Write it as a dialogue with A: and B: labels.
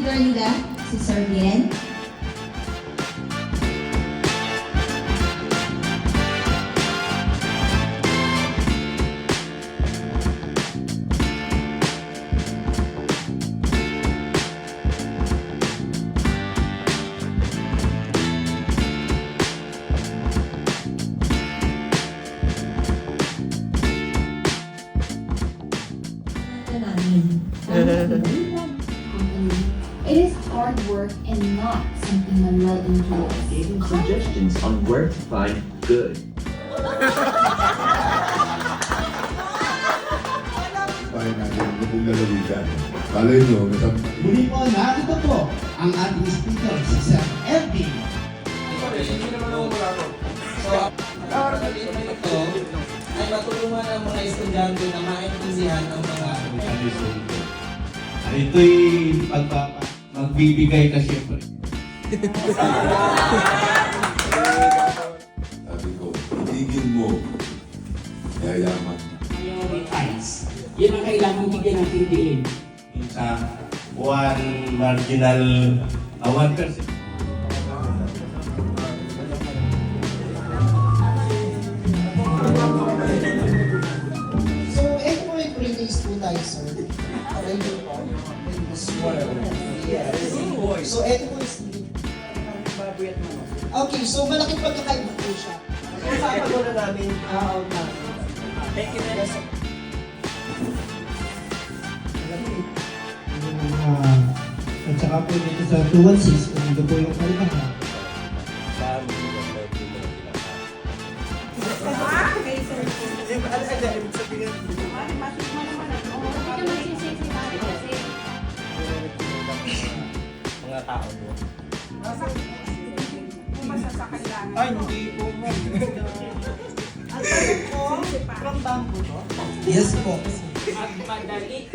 A: leader nila, si Sir Bien.
B: It is hard work and not something Manuel enjoys.
C: Giving suggestions on where to find good.
D: Kaya natin kung lalawigan. Malay nyo,
E: Muli po, narito po ang ating speaker, si Sir Elvin.
F: Ito ay matulungan ang mga estudyante na maintindihan ang mga
E: Ito ito'y magbibigay ka siyempre.
D: sabi ko, itigil mo. Yayaman.
E: Prioritize. Yan ang kailangan bigyan ng pindiin. Sa one marginal 1%.
G: So, ito po may pre-taste po tayo, sir. Okay po po. Yes. So, ito po is okay, so malaking pagkakaiba po siya. Usapan ko na namin out na. Thank you, Melissa.
E: At saka po dito sa 216, kung ito po yung kalimangan.
F: mga tao doon.
E: Ay, hindi po mo.
G: Ang tanong ko, from bamboo to?
E: Yes po.
F: At madali.